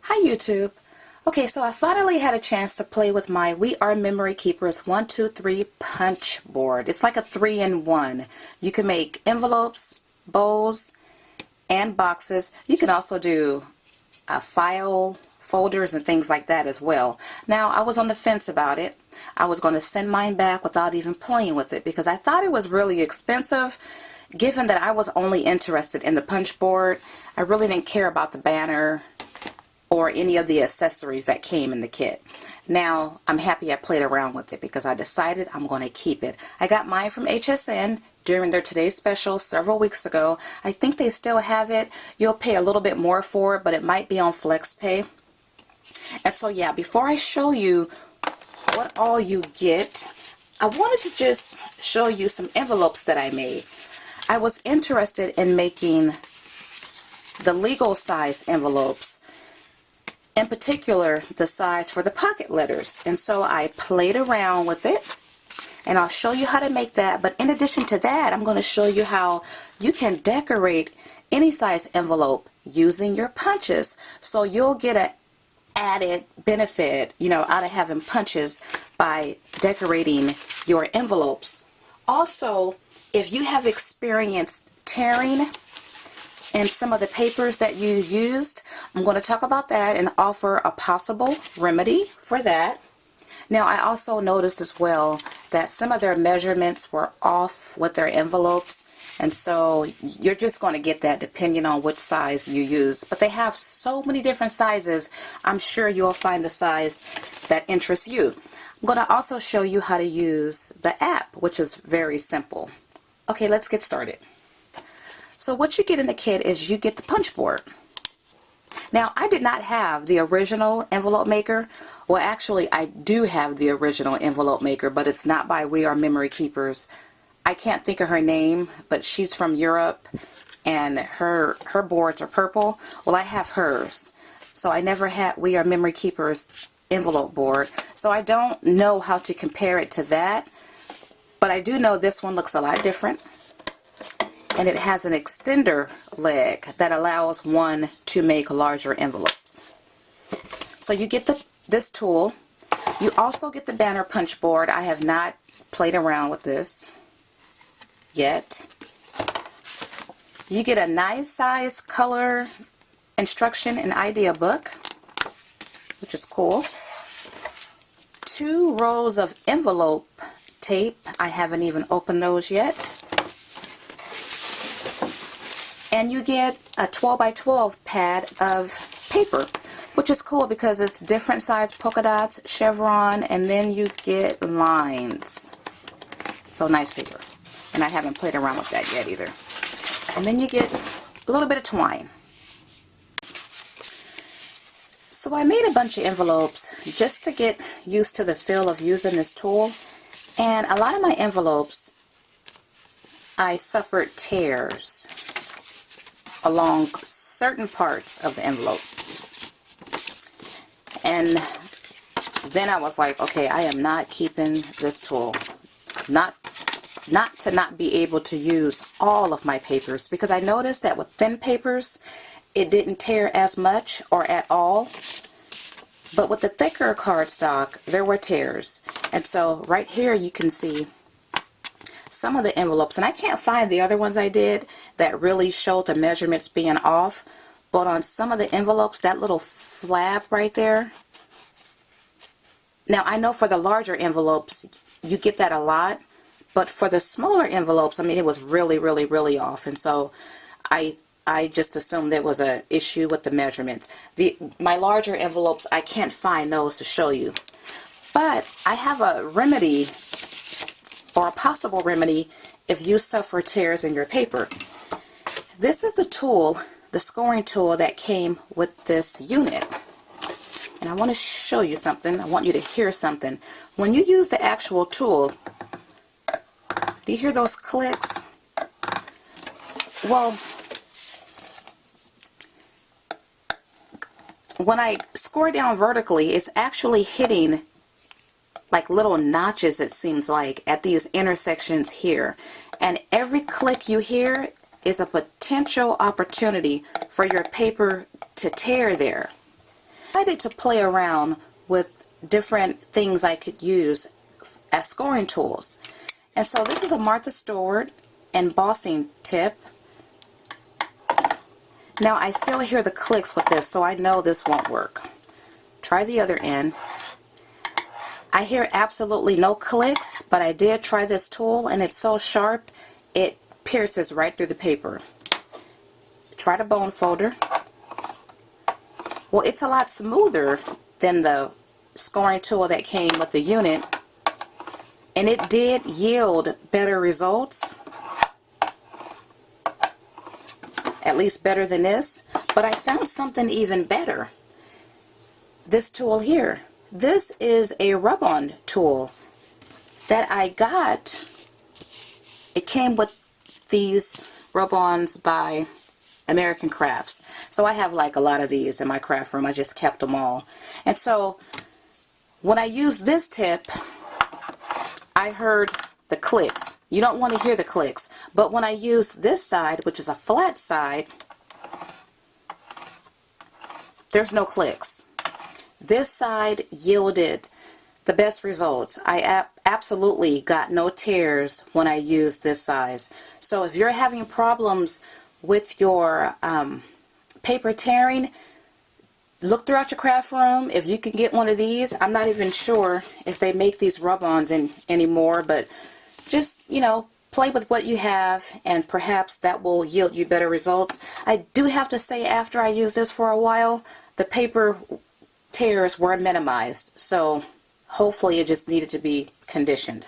Hi YouTube. Okay, so I finally had a chance to play with my We Are Memory Keepers 1, 2, 3 punch board. It's like a 3-in-1. You can make envelopes, bowls, and boxes. You can also do file folders and things like that as well. Now, I was on the fence about it. I was going to send mine back without even playing with it because I thought it was really expensive. Given that I was only interested in the punch board, I really didn't care about the banner or any of the accessories that came in the kit. Now, I'm happy I played around with it because I decided I'm going to keep it. I got mine from HSN during their Today's Special several weeks ago. I think they still have it. You'll pay a little bit more for it, but it might be on FlexPay. And so yeah, before I show you what all you get, I wanted to just show you some envelopes that I made. I was interested in making the legal size envelopes, in particular the size for the pocket letters, and so I played around with it and I'll show you how to make that. But in addition to that, I'm going to show you how you can decorate any size envelope using your punches, so you'll get an added benefit, you know, out of having punches by decorating your envelopes. Also, if you have experienced tearing in some of the papers that you used, I'm going to talk about that and offer a possible remedy for that. Now, I also noticed as well that some of their measurements were off with their envelopes, and so you're just going to get that depending on which size you use. But they have so many different sizes, I'm sure you'll find the size that interests you. I'm going to also show you how to use the app, which is very simple. Okay, let's get started. So what you get in the kit is you get the punch board. Now, I did not have the original envelope maker. Well, actually, I do have the original envelope maker, but it's not by We Are Memory Keepers. I can't think of her name, but she's from Europe, and her boards are purple. Well, I have hers. So I never had We Are Memory Keepers envelope board, so I don't know how to compare it to that. But I do know this one looks a lot different, and it has an extender leg that allows one to make larger envelopes. So you get this tool. You also get the banner punch board. I have not played around with this yet. You get a nice size color instruction and idea book, which is cool. 2 rows of envelope tape. I haven't even opened those yet. And you get a 12 by 12 pad of paper, which is cool because it's different size polka dots, chevron, and then you get lines. So nice paper. And I haven't played around with that yet either. And then you get a little bit of twine. So I made a bunch of envelopes just to get used to the feel of using this tool. And a lot of my envelopes, I suffered tears along certain parts of the envelope. And then I was like, okay, I am not keeping this tool. Not to not be able to use all of my papers, because I noticed that with thin papers, it didn't tear as much or at all. But with the thicker cardstock, there were tears. And so right here you can see some of the envelopes, and I can't find the other ones I did that really showed the measurements being off, but on some of the envelopes, that little flap right there. Now, I know for the larger envelopes you get that a lot, but for the smaller envelopes, I mean, it was really, really, really off, and so I just assumed there was an issue with the measurements. My larger envelopes, I can't find those to show you, but I have a remedy, or a possible remedy, if you suffer tears in your paper. This is the tool, the scoring tool that came with this unit. And I want to show you something. I want you to hear something. When you use the actual tool, do you hear those clicks? Well, when I score down vertically, it's actually hitting like little notches, it seems like, at these intersections here. And every click you hear is a potential opportunity for your paper to tear there. decided to play around with different things I could use as scoring tools. And so this is a Martha Stewart embossing tip. Now I still hear the clicks with this, so I know this won't work. Try the other end. I hear absolutely no clicks, but I did try this tool and it's so sharp it pierces right through the paper. Try the bone folder. Well, it's a lot smoother than the scoring tool that came with the unit, and it did yield better results, at least better than this. But I found something even better. This tool here. This is a rub-on tool that I got. It came with these rub-ons by American Crafts. So I have like a lot of these in my craft room. I just kept them all. And so when I use this tip, I heard the clicks. You don't want to hear the clicks. But when I use this side, which is a flat side, there's no clicks. This side yielded the best results. I absolutely got no tears when I used this size. So if you're having problems with your paper tearing, look throughout your craft room. If you can get one of these, I'm not even sure if they make these rub-ons anymore, but just, you know, play with what you have and perhaps that will yield you better results. I do have to say, after I used this for a while, the paper tears were minimized, so hopefully it just needed to be conditioned.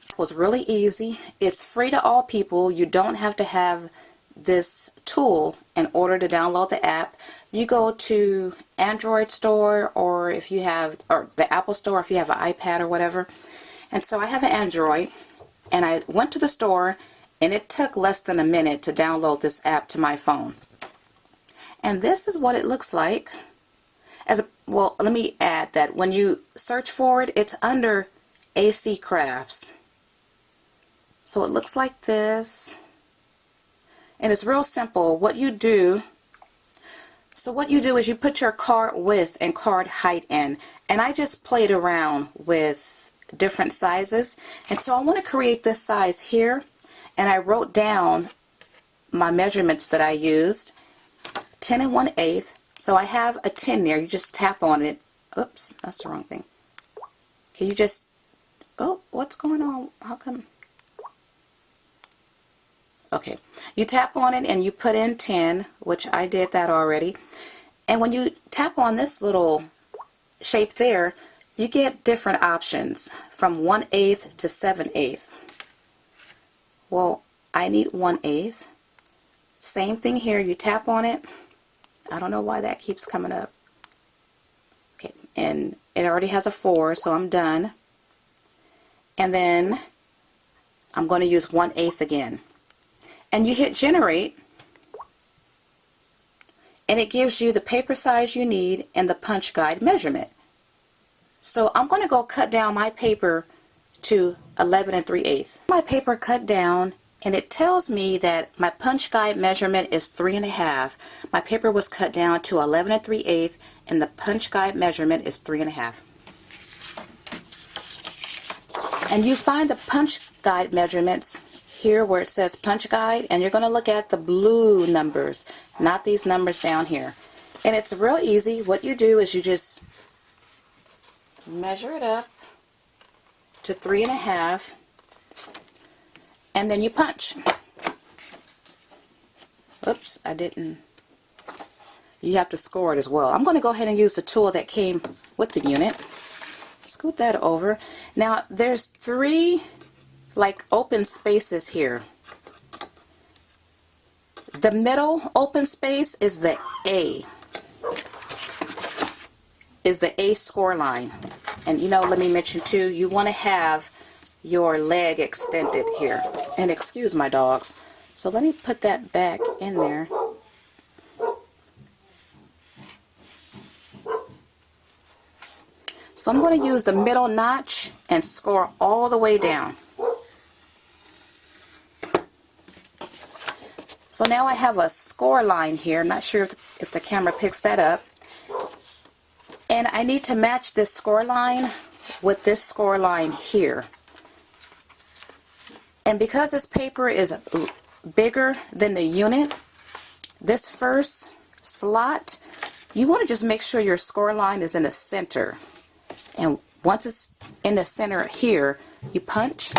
It was really easy. It's free to all people. You don't have to have this tool in order to download the app. You go to Android store, or if you have, or the Apple store if you have an iPad or whatever. And so I have an Android, and I went to the store, and it took less than a minute to download this app to my phone. And this is what it looks like. Well, let me add that when you search for it, it's under AC Crafts. So it looks like this. And it's real simple. What you do is you put your card width and card height in. And I just played around with different sizes. And so I want to create this size here. And I wrote down my measurements that I used. 10 1/8. So I have a 10 there. You just tap on it. Oops, that's the wrong thing. Can you just... Oh, what's going on? How come... Okay, you tap on it and you put in 10, which I did that already. And when you tap on this little shape there, you get different options from 1/8 to 7/8. Well, I need 1/8. Same thing here, you tap on it. I don't know why that keeps coming up. Okay, and it already has a 4, so I'm done. And then I'm going to use 1/8 again. And you hit generate, and it gives you the paper size you need and the punch guide measurement. So I'm going to go cut down my paper to 11 3/8. My paper cut down, and it tells me that my punch guide measurement is 3.5. My paper was cut down to 11 3/8, and the punch guide measurement is 3.5. And you find the punch guide measurements here where it says punch guide, and you're going to look at the blue numbers, not these numbers down here. And it's real easy. What you do is you just measure it up to 3.5, and then you punch. Oops, I didn't. You have to score it as well. I'm going to go ahead and use the tool that came with the unit. Scoot that over. Now there's 3 like open spaces here. The middle open space is the A. Score line. And you know, let me mention too, you want to have your leg extended here. And excuse my dogs. So let me put that back in there. So I'm going to use the middle notch and score all the way down. So now I have a score line here. I'm not sure if the camera picks that up. And I need to match this score line with this score line here. And because this paper is bigger than the unit, this first slot, you want to just make sure your score line is in the center. And once it's in the center here, you punch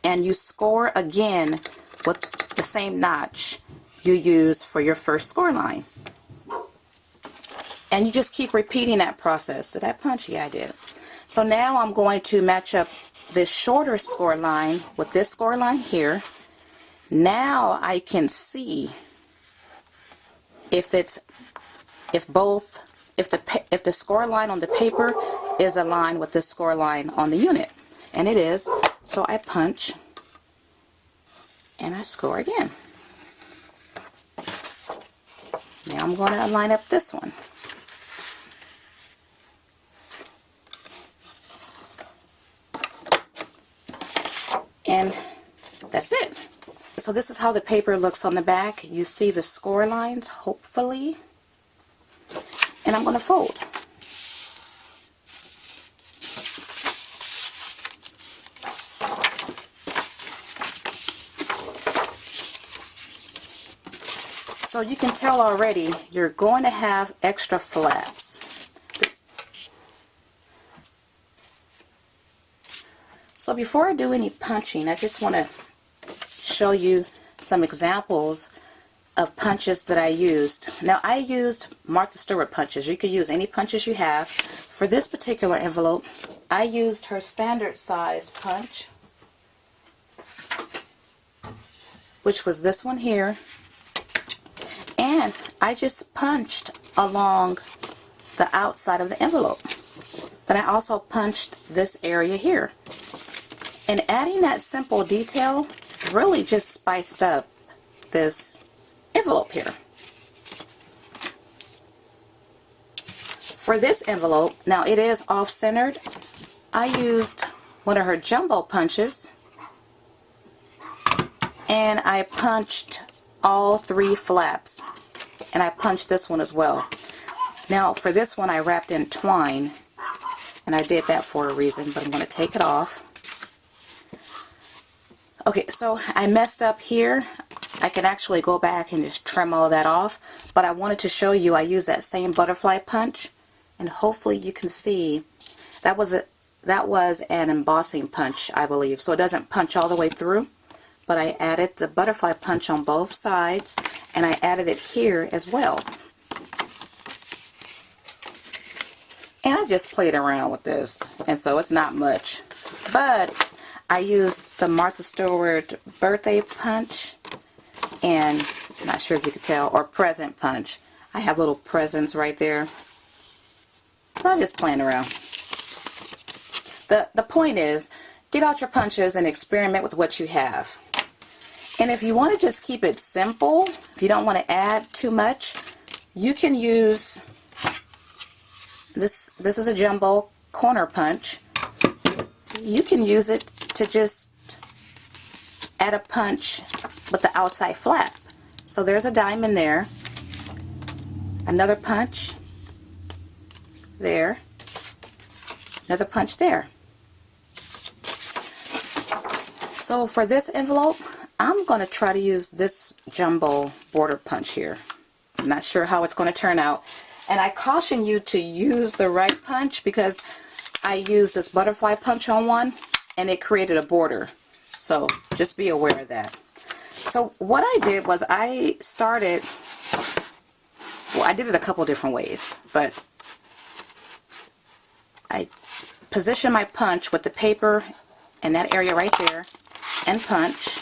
and you score again with the same notch you use for your first score line. And you just keep repeating that process. Did I punch? Yeah, I did. So now I'm going to match up this shorter score line with this score line here. Now I can see if the score line on the paper is aligned with the score line on the unit, and it is. So I punch and I score again. Now I'm going to line up this one. And that's it. So this is how the paper looks on the back. You see the score lines, hopefully. And I'm going to fold. So you can tell already you're going to have extra flaps. So before I do any punching, I just want to show you some examples of punches that I used. Now I used Martha Stewart punches. You could use any punches you have. For this particular envelope, I used her standard size punch, which was this one here. And I just punched along the outside of the envelope. Then I also punched this area here. And adding that simple detail really just spiced up this envelope here. For this envelope, now it is off-centered, I used one of her jumbo punches and I punched all 3 flaps, and I punched this one as well. Now for this one I wrapped in twine, and I did that for a reason, but I'm going to take it off. Okay, so I messed up here. I can actually go back and just trim all that off, but I wanted to show you I used that same butterfly punch, and hopefully you can see that was an embossing punch, I believe, so it doesn't punch all the way through, but I added the butterfly punch on both sides, and I added it here as well. And I just played around with this, and so it's not much, but I used the Martha Stewart birthday punch, and I'm not sure if you could tell, or present punch. I have little presents right there. So I'm just playing around. The point is, get out your punches and experiment with what you have. And if you want to just keep it simple, if you don't want to add too much, you can use this. This is a jumbo corner punch. You can use it to just add a punch with the outside flap. So there's a diamond there, another punch there, another punch there. So for this envelope, I'm going to try to use this jumbo border punch here. I'm not sure how it's going to turn out, and I caution you to use the right punch because I used this butterfly punch on one and it created a border, so just be aware of that. So what I did was I did it a couple different ways, but I positioned my punch with the paper in that area right there and punch.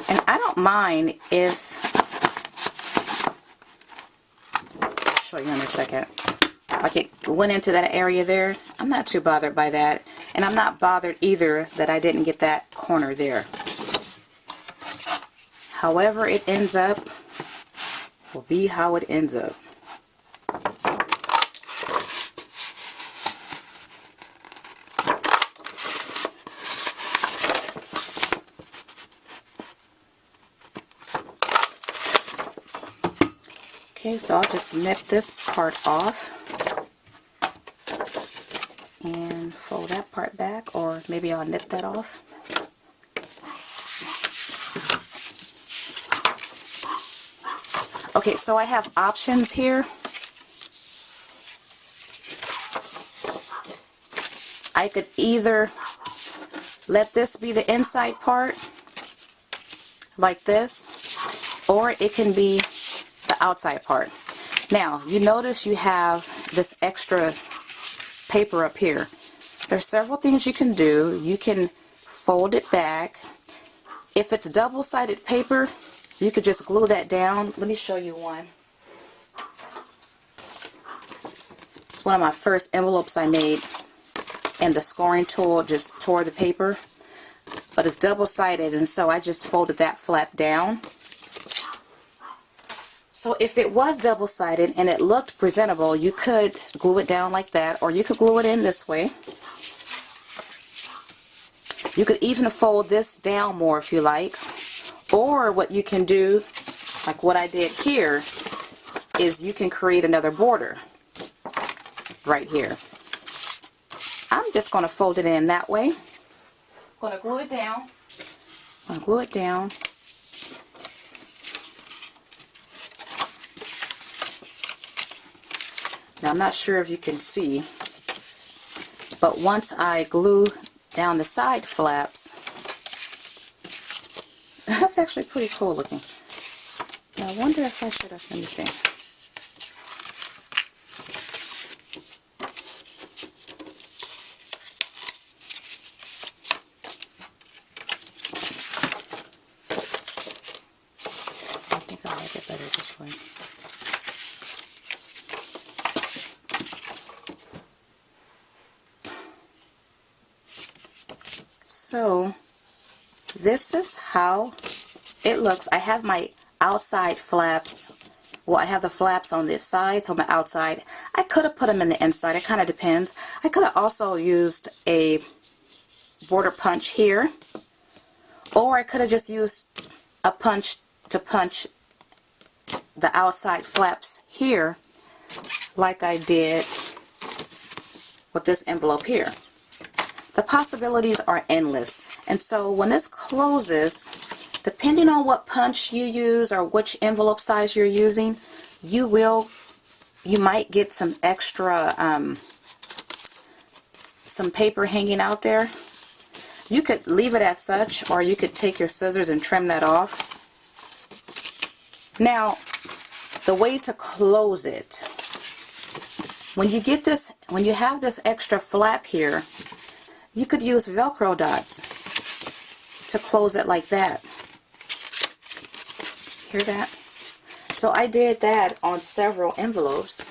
And I don't mind if, I'll show you in a second, like it went into that area there. I'm not too bothered by that, and I'm not bothered either that I didn't get that corner there. However it ends up will be how it ends up. Okay, so I'll just nip this part off and fold that part back, or maybe I'll nip that off. Okay, so I have options here. I could either let this be the inside part, like this, or it can be the outside part. Now, you notice you have this extra paper up here. There's several things you can do. You can fold it back. If it's double-sided paper, you could just glue that down. Let me show you one. It's one of my first envelopes I made, and the scoring tool just tore the paper. But it's double-sided, and so I just folded that flap down. So if it was double-sided and it looked presentable, you could glue it down like that, or you could glue it in this way. You could even fold this down more if you like. Or what you can do, like what I did here, is you can create another border right here. I'm just going to fold it in that way. I'm going to glue it down. I'm going to glue it down. Now I'm not sure if you can see, but once I glue down the side flaps, that's actually pretty cool looking. Now I wonder if I should have, let me see. I think I like it better this way. So this is how it looks. I have my outside flaps. Well, I have the flaps on this side, so my outside. I could have put them in the inside. It kind of depends. I could have also used a border punch here, or I could have just used a punch to punch the outside flaps here, like I did with this envelope here. The possibilities are endless, and so when this closes, depending on what punch you use or which envelope size you're using, you might get some extra some paper hanging out there. You could leave it as such, or you could take your scissors and trim that off. Now, the way to close it, when you get this, when you have this extra flap here, you could use Velcro dots to close it like that. Hear that? So I did that on several envelopes.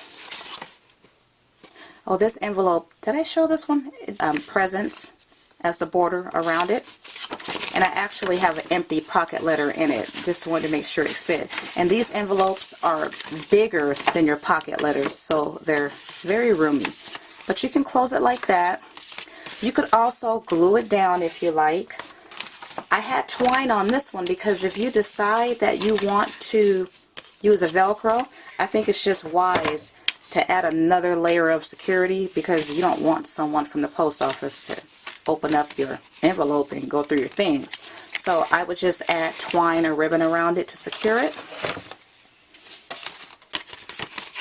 Oh, this envelope, did I show this one? Presents as the border around it. And I actually have an empty pocket letter in it. Just wanted to make sure it fit. And these envelopes are bigger than your pocket letters, so they're very roomy. But you can close it like that. You could also glue it down if you like. I had twine on this one because if you decide that you want to use a Velcro, I think it's just wise to add another layer of security, because you don't want someone from the post office to open up your envelope and go through your things. So I would just add twine or ribbon around it to secure it.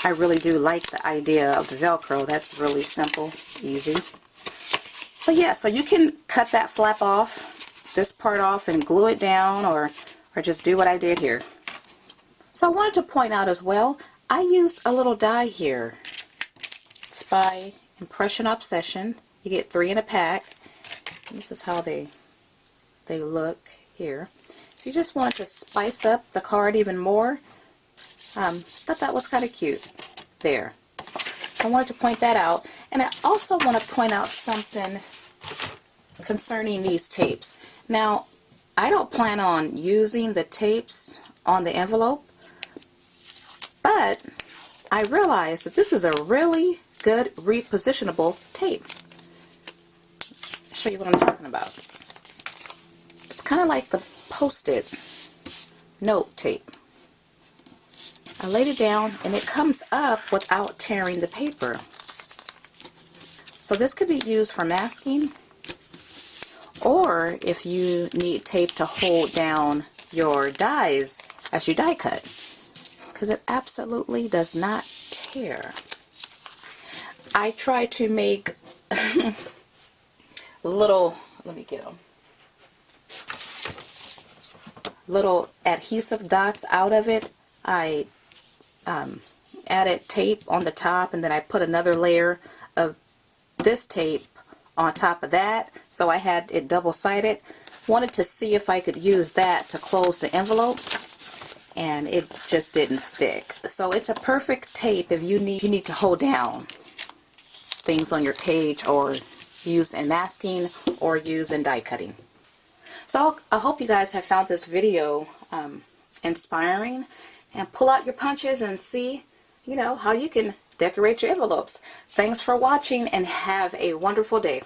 I really do like the idea of the Velcro. That's really simple, easy. So yeah, so you can cut that flap off, this part off, and glue it down, or just do what I did here. So I wanted to point out as well, I used a little die here. It's by Impression Obsession. You get 3 in a pack. This is how they look here. If you just wanted to spice up the card even more, thought that was kind of cute. There. I wanted to point that out. And I also want to point out something concerning these tapes. Now, I don't plan on using the tapes on the envelope, but I realized that this is a really good repositionable tape. I'll show you what I'm talking about. It's kind of like the Post-it note tape. I laid it down and it comes up without tearing the paper. So this could be used for masking, or if you need tape to hold down your dies as you die cut, because it absolutely does not tear. I try to make little, let me get them, little adhesive dots out of it. I added tape on the top, and then I put another layer of this tape on top of that, so I had it double-sided. Wanted to see if I could use that to close the envelope, and it just didn't stick. So it's a perfect tape if you need to hold down things on your page, or use in masking, or use in die cutting. So I hope you guys have found this video inspiring, and pull out your punches and see, how you can decorate your envelopes. Thanks for watching, and have a wonderful day.